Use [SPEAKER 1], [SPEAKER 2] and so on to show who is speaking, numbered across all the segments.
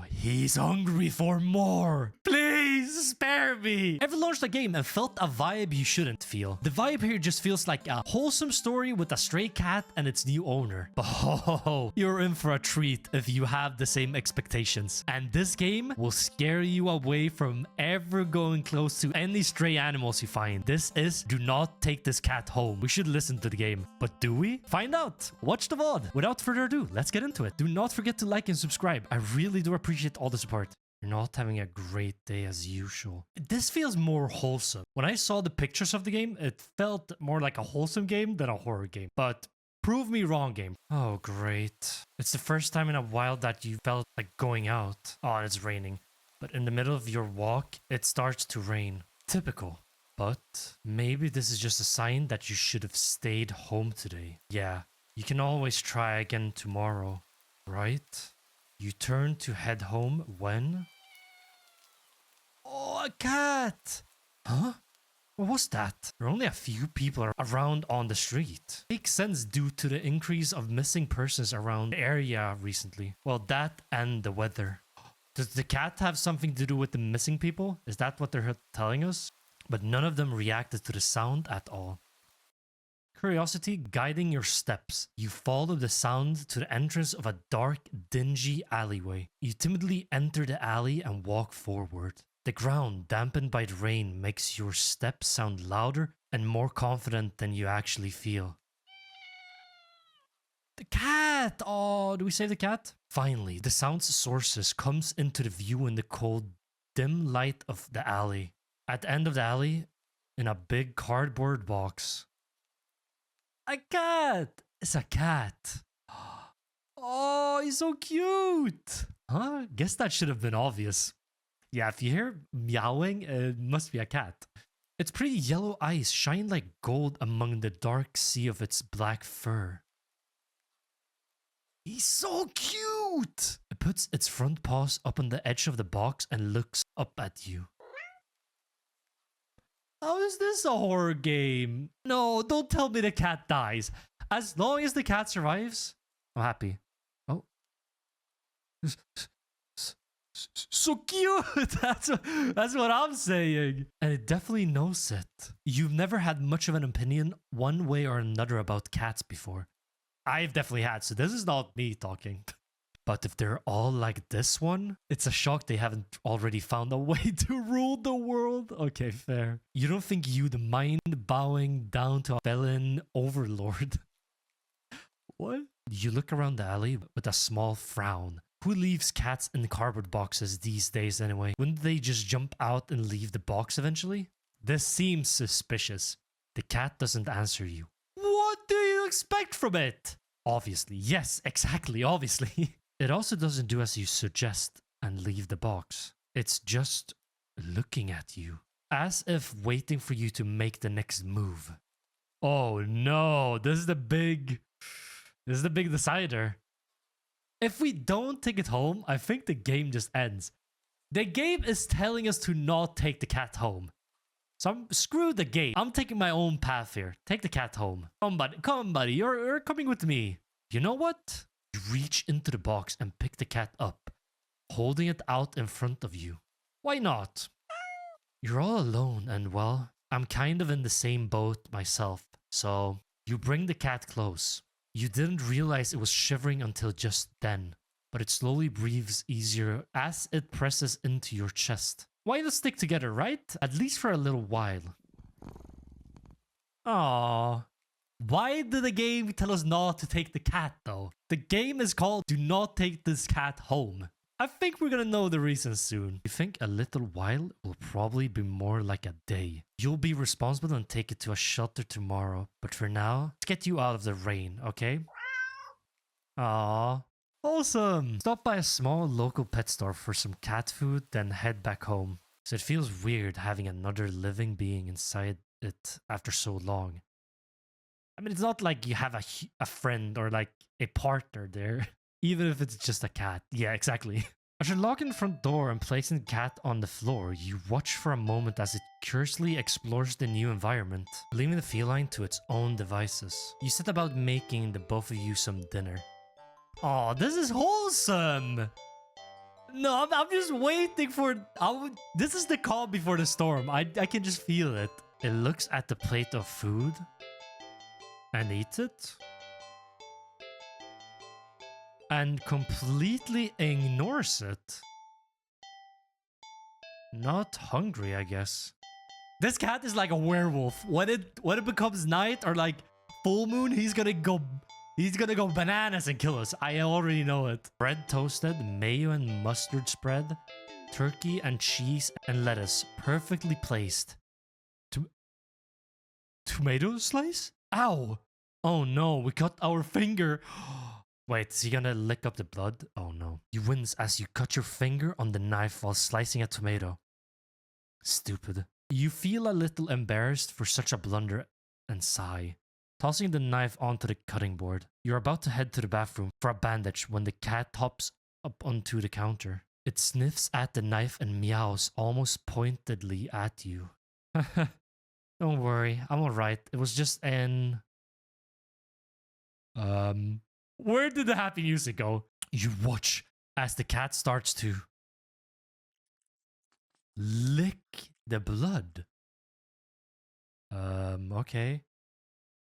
[SPEAKER 1] Oh, he's hungry for more. Please spare me. Ever launched a game and felt a vibe you shouldn't feel? The vibe here just feels like a wholesome story with a stray cat and its new owner. Oh, you're in for a treat if you have the same expectations. And this game will scare you away from ever going close to any stray animals you find. This is Do Not Take This Cat Home. We should listen to the game. But do we? Find out. Watch the VOD. Without further ado, let's get into it. Do not forget to like and subscribe. I really do appreciate all the support. You're not having a great day as usual. This feels more wholesome. When I saw the pictures of the game, it felt more like a wholesome game than a horror game. But prove me wrong, game. Oh, great. It's the first time in a while that you felt like going out. Oh, and it's raining. But in the middle of your walk, it starts to rain. Typical. But maybe this is just a sign that you should have stayed home today. Yeah, you can always try again tomorrow, right? You turn to head home when... Oh, a cat! Huh? What was that? There are only a few people around on the street. Makes sense due to the increase of missing persons around the area recently. Well, that and the weather. Does the cat have something to do with the missing people? Is that what they're telling us? But none of them reacted to the sound at all. Curiosity guiding your steps. You follow the sound to the entrance of a dark, dingy alleyway. You timidly enter the alley and walk forward. The ground, dampened by the rain, makes your steps sound louder and more confident than you actually feel. The cat! Oh, do we save the cat? Finally, the sound's sources comes into the view in the cold, dim light of the alley. At the end of the alley, in a big cardboard box. A cat! It's a cat. Oh, he's so cute! Huh? Guess that should have been obvious. Yeah, if you hear meowing, it must be a cat. Its pretty yellow eyes shine like gold among the dark sea of its black fur. He's so cute! It puts its front paws up on the edge of the box and looks up at you. How is this a horror game? No, don't tell me the cat dies. As long as the cat survives, I'm happy. Oh. So cute! That's what I'm saying. And it definitely knows it. You've never had much of an opinion one way or another about cats before. I've definitely had, so this is not me talking. But if they're all like this one, it's a shock they haven't already found a way to rule the world. Okay, fair. You don't think you, the mind bowing down to a felon overlord? What? You look around the alley with a small frown. Who leaves cats in cardboard boxes these days anyway? Wouldn't they just jump out and leave the box eventually? This seems suspicious. The cat doesn't answer you. What do you expect from it? Obviously. Yes, exactly, obviously. It also doesn't do as you suggest and leave the box. It's just looking at you, as if waiting for you to make the next move. Oh no, this is the big decider. If we don't take it home, I think the game just ends. The game is telling us to not take the cat home. So screw the game. I'm taking my own path here. Take the cat home. Come on, buddy. You're coming with me. You know what? You reach into the box and pick the cat up, holding it out in front of you. Why not? You're all alone and, well, I'm kind of in the same boat myself. So you bring the cat close. You didn't realize it was shivering until just then, but it slowly breathes easier as it presses into your chest. Why not stick together, right? At least for a little while. Aww. Why did the game tell us not to take the cat, though? The game is called Do Not Take This Cat Home. I think we're gonna know the reason soon. You think a little while will probably be more like a day. You'll be responsible and take it to a shelter tomorrow. But for now, let's get you out of the rain, okay? Aww. Awesome. Stop by a small local pet store for some cat food, then head back home. So it feels weird having another living being inside it after so long. I mean, it's not like you have a friend or like a partner there, even if it's just a cat. Yeah, exactly. After locking the front door and placing the cat on the floor, you watch for a moment as it curiously explores the new environment, leaving the feline to its own devices. You set about making the both of you some dinner. Oh, this is wholesome! No, I'm just waiting for... This is the calm before the storm. I can just feel it. It looks at the plate of food and eats it. And completely ignores it. Not hungry, I guess. This cat is like a werewolf. When it becomes night or like full moon, he's gonna go bananas and kill us. I already know it. Bread toasted, mayo and mustard spread, turkey and cheese and lettuce, perfectly placed. Tomato slice? Ow! Oh no, we cut our finger. Wait, is he gonna lick up the blood? Oh no. You wince as you cut your finger on the knife while slicing a tomato. Stupid. You feel a little embarrassed for such a blunder and sigh. Tossing the knife onto the cutting board, you're about to head to the bathroom for a bandage when the cat hops up onto the counter. It sniffs at the knife and meows almost pointedly at you. Don't worry, I'm alright. It was just an... Where did the happy music go? You watch as the cat starts to lick the blood. Okay.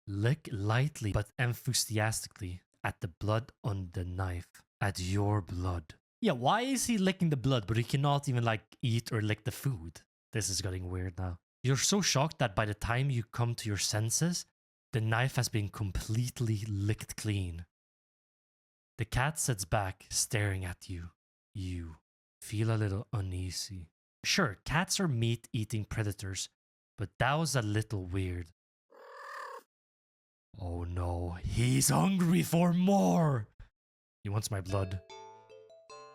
[SPEAKER 1] Lick lightly but enthusiastically at the blood on the knife. At your blood. Yeah, why is he licking the blood but he cannot even like eat or lick the food? This is getting weird now. You're so shocked that by the time you come to your senses, the knife has been completely licked clean. The cat sits back, staring at you. You feel a little uneasy. Sure, cats are meat-eating predators, but that was a little weird. Oh no, he's hungry for more! He wants my blood.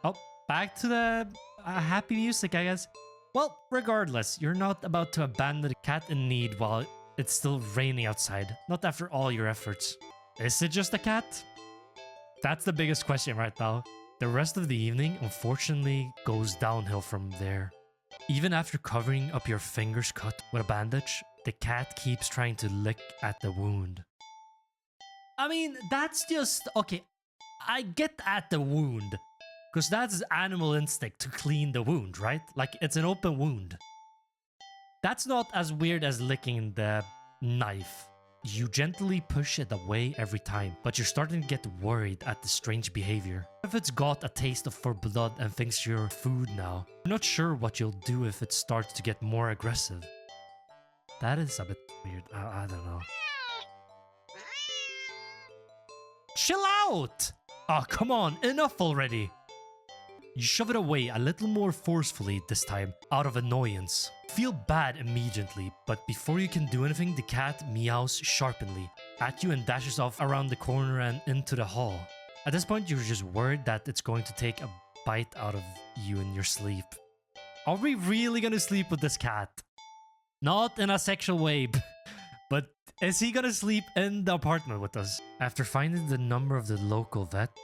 [SPEAKER 1] Oh, back to the happy music, I guess. Well, regardless, you're not about to abandon a cat in need while it's still raining outside. Not after all your efforts. Is it just a cat? That's the biggest question right now. The rest of the evening, unfortunately, goes downhill from there. Even after covering up your fingers cut with a bandage, the cat keeps trying to lick at the wound. I mean, that's just... Okay, I get at the wound. Because that's animal instinct to clean the wound, right? Like, it's an open wound. That's not as weird as licking the knife. You gently push it away every time, but you're starting to get worried at the strange behavior. If it's got a taste for blood and thinks you're food now, you're not sure what you'll do if it starts to get more aggressive. That is a bit weird. I don't know. Chill out! Oh, come on, enough already. You shove it away a little more forcefully this time, out of annoyance. Feel bad immediately, but before you can do anything, the cat meows sharply at you and dashes off around the corner and into the hall. At this point, you're just worried that it's going to take a bite out of you in your sleep. Are we really gonna sleep with this cat? Not in a sexual way, but is he gonna sleep in the apartment with us? After finding the number of the local vet,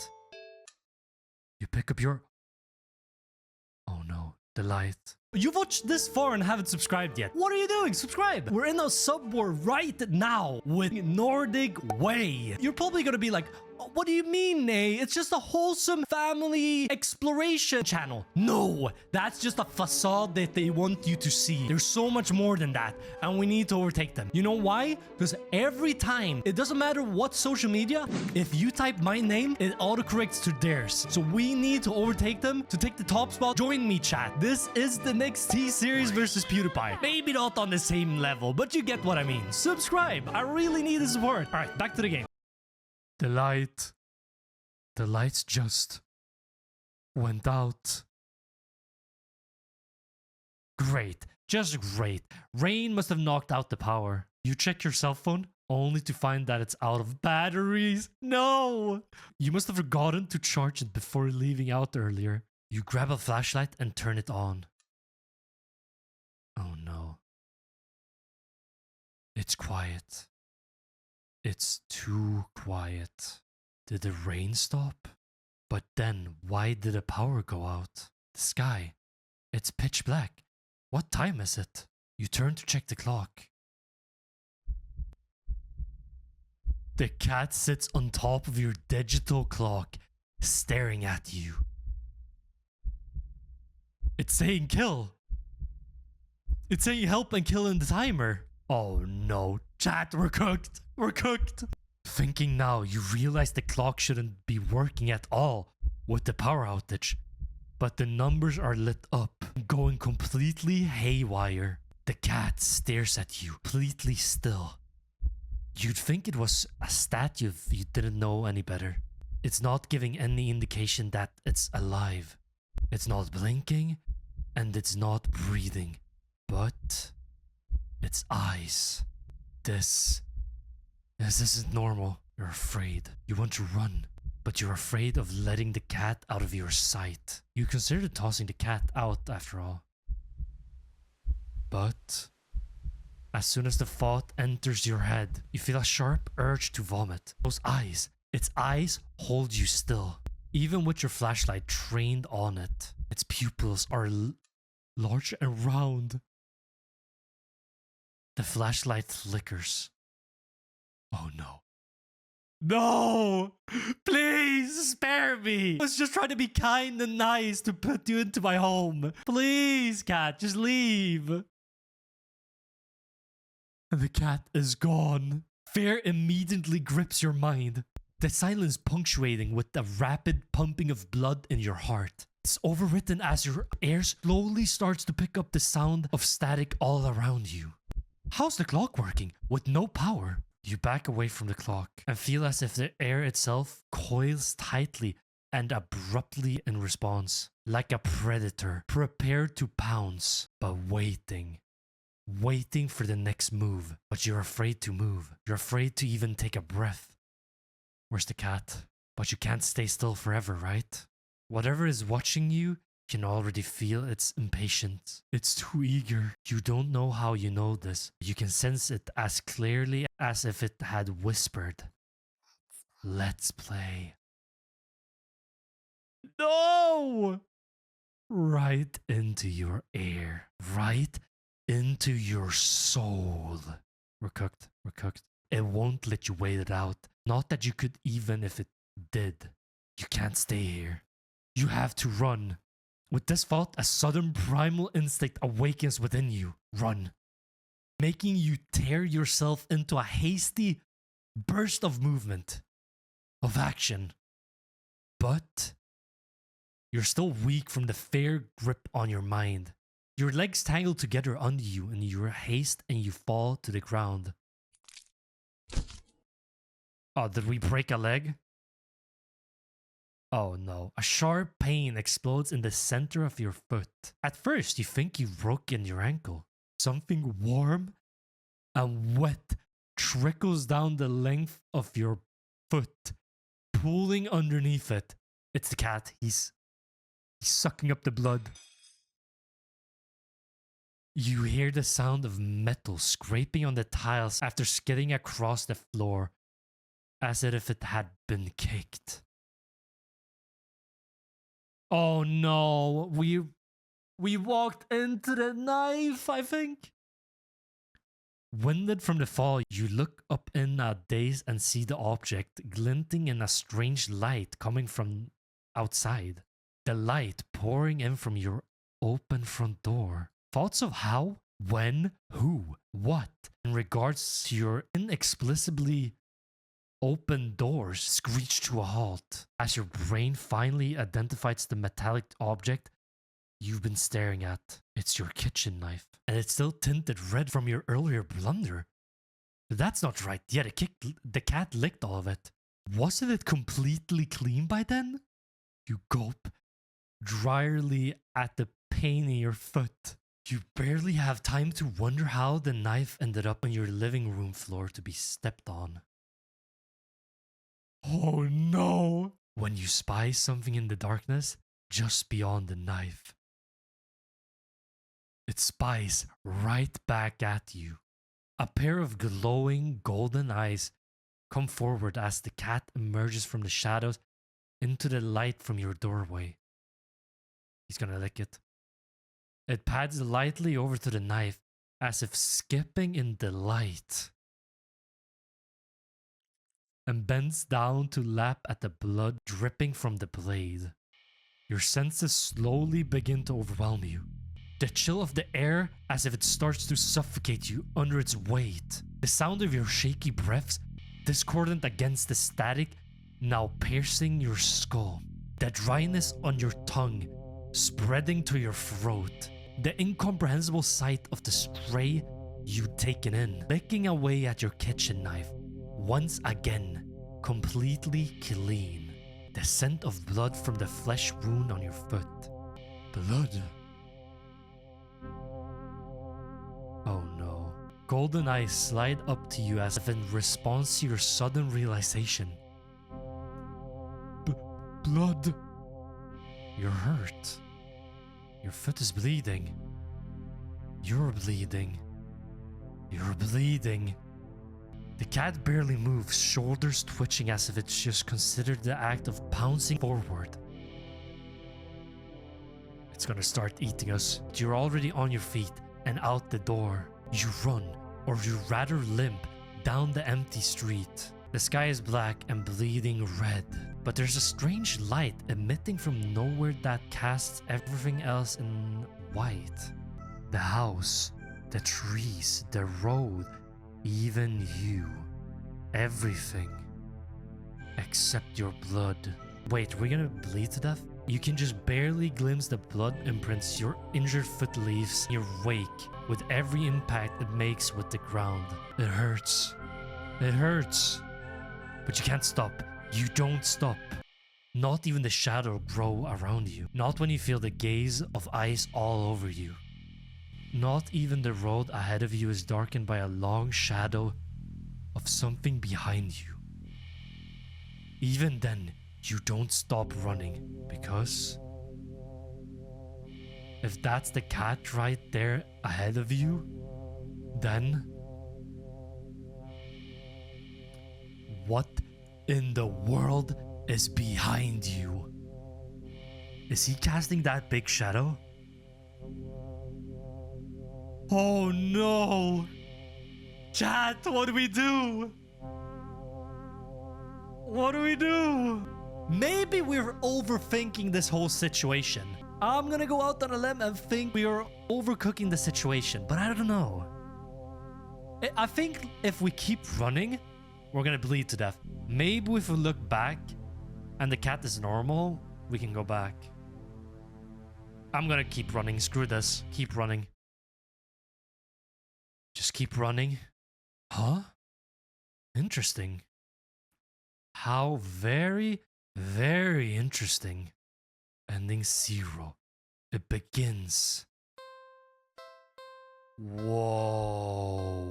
[SPEAKER 1] you pick up your... Oh no, the light. You've watched this far and haven't subscribed yet. What are you doing? Subscribe! We're in a sub war right now with Nordicnay. You're probably gonna be like, oh, what do you mean, Nay? It's just a wholesome family exploration channel. No, that's just a facade that they want you to see. There's so much more than that, and we need to overtake them. You know why? Because every time, it doesn't matter what social media, if you type my name, it autocorrects to theirs. So we need to overtake them to take the top spot. Join me, chat. This is the next T-Series versus PewDiePie. Maybe not on the same level, but you get what I mean. Subscribe. I really need the support. All right, back to the game. The lights just went out. Great, just great. Rain must have knocked out the power. You check your cell phone only to find that it's out of batteries. No! You must have forgotten to charge it before leaving out earlier. You grab a flashlight and turn it on. Oh no. It's quiet. It's too quiet. Did the rain stop? But then, why did the power go out? The sky. It's pitch black. What time is it? You turn to check the clock. The cat sits on top of your digital clock, staring at you. It's saying kill. It's saying help and kill in the timer. Oh no, chat, we're cooked. We're cooked. Thinking now, you realize the clock shouldn't be working at all with the power outage. But the numbers are lit up, going completely haywire. The cat stares at you, completely still. You'd think it was a statue if you didn't know any better. It's not giving any indication that it's alive. It's not blinking, and it's not breathing. But its eyes. This isn't normal. You're afraid. You want to run, but you're afraid of letting the cat out of your sight. You consider tossing the cat out after all. But as soon as the thought enters your head, you feel a sharp urge to vomit. Those eyes, its eyes hold you still. Even with your flashlight trained on it, its pupils are large and round. The flashlight flickers. Oh no. No! Please spare me! I was just trying to be kind and nice to put you into my home. Please, cat, just leave. And the cat is gone. Fear immediately grips your mind. The silence punctuating with the rapid pumping of blood in your heart. It's overwritten as your ear slowly starts to pick up the sound of static all around you. How's the clock working with no power? You back away from the clock and feel as if the air itself coils tightly and abruptly in response, like a predator prepared to pounce, but waiting for the next move. But you're afraid to move. You're afraid to even take a breath. Where's the cat? But you can't stay still forever, right? Whatever is watching you can already feel its impatience. It's too eager. You don't know how you know this. You can sense it as clearly as if it had whispered. Let's play. No! Right into your ear. Right into your soul. We're cooked. We're cooked. It won't let you wait it out. Not that you could even if it did. You can't stay here. You have to run. With this thought, a sudden primal instinct awakens within you. Run. Making you tear yourself into a hasty burst of movement. Of action. But you're still weak from the fair grip on your mind. Your legs tangle together under you in your haste and you fall to the ground. Oh, did we break a leg? Oh no. A sharp pain explodes in the center of your foot. At first, you think you've broken your ankle. Something warm and wet trickles down the length of your foot, pulling underneath it. It's the cat. He's sucking up the blood. You hear the sound of metal scraping on the tiles after skidding across the floor, as if it had been kicked. Oh no, we walked into the knife, I think. Winded from the fall, you look up in a daze and see the object glinting in a strange light coming from outside. The light pouring in from your open front door. Thoughts of how, when, who, what in regards to your inexplicably open doors screech to a halt as your brain finally identifies the metallic object you've been staring at. It's your kitchen knife, and it's still tinted red from your earlier blunder. That's not right. Yeah, the cat licked all of it. Wasn't it completely clean by then? You gulp dryly at the pain in your foot. You barely have time to wonder how the knife ended up on your living room floor to be stepped on. Oh no! When you spy something in the darkness just beyond the knife. It spies right back at you. A pair of glowing golden eyes come forward as the cat emerges from the shadows into the light from your doorway. He's gonna lick it. It pads lightly over to the knife as if skipping in delight, and bends down to lap at the blood dripping from the blade. Your senses slowly begin to overwhelm you. The chill of the air as if it starts to suffocate you under its weight. The sound of your shaky breaths, discordant against the static, now piercing your skull. The dryness on your tongue, spreading to your throat. The incomprehensible sight of the stray you'd taken in, licking away at your kitchen knife. Once again, completely clean. The scent of blood from the flesh wound on your foot. Blood. Oh no. Golden eyes slide up to you as if in response to your sudden realization. Blood. You're hurt. Your foot is bleeding. You're bleeding. You're bleeding. The cat barely moves, shoulders twitching as if it's just considered the act of pouncing forward. It's gonna start eating us. You're already on your feet and out the door. You run, or you rather limp, down the empty street. The sky is black and bleeding red, but there's a strange light emitting from nowhere that casts everything else in white. The house, the trees, the road, even you. Everything. Except your blood. Wait, we're gonna bleed to death? You can just barely glimpse the blood imprints your injured foot leaves in your wake with every impact it makes with the ground. It hurts. It hurts. But you can't stop. You don't stop. Not even the shadow grow around you. Not when you feel the gaze of eyes all over you. Not even the road ahead of you is darkened by a long shadow of something behind you. Even then, you don't stop running because if that's the cat right there ahead of you, then what in the world is behind you? Is he casting that big shadow? Oh no! Chat, what do we do? What do we do? Maybe we're overthinking this whole situation. I'm gonna go out on a limb and think we are overcooking the situation, but I don't know. I think if we keep running, we're gonna bleed to death. Maybe if we look back and the cat is normal, we can go back. I'm gonna keep running. Screw this. Keep running. Just keep running. Huh? Interesting. How very, very interesting. Ending 0. It begins. Whoa.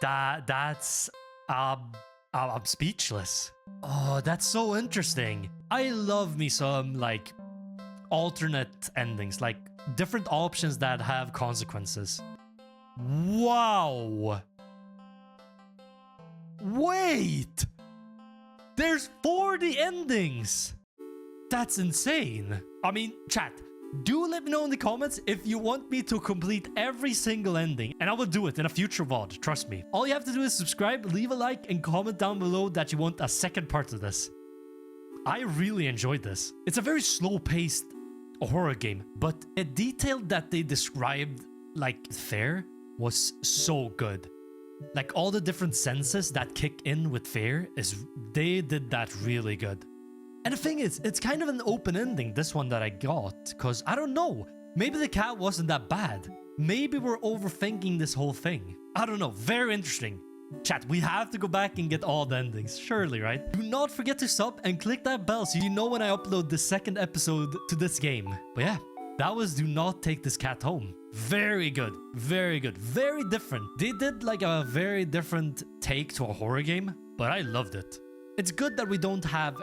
[SPEAKER 1] That's... I'm speechless. Oh, that's so interesting. I love me some, like, alternate endings. Like, different options that have consequences. Wow. Wait. There's 40 endings. That's insane. I mean, chat, do let me know in the comments if you want me to complete every single ending, and I will do it in a future VOD, trust me. All you have to do is subscribe, leave a like, and comment down below that you want a second part of this. I really enjoyed this. It's a very slow-paced horror game, but the detail that they described, like, fear, was so good. Like, all the different senses that kick in with fear, they did that really good. And the thing is, it's kind of an open ending, this one that I got, because I don't know. Maybe the cat wasn't that bad. Maybe we're overthinking this whole thing. I don't know. Very interesting. Chat, we have to go back and get all the endings. Surely, right? Do not forget to sub and click that bell so you know when I upload the second episode to this game. But yeah, that was Do Not Take This Cat Home. Very good. Very good. Very different. They did like a very different take to a horror game, but I loved it. It's good that we don't have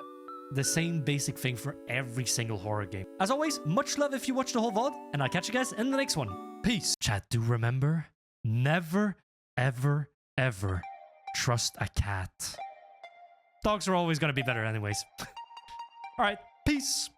[SPEAKER 1] the same basic thing for every single horror game. As always, much love if you watch the whole VOD, and I'll catch you guys in the next one. Peace. Chat, do remember, never, ever, ever trust a cat. Dogs are always gonna be better anyways. Alright, peace.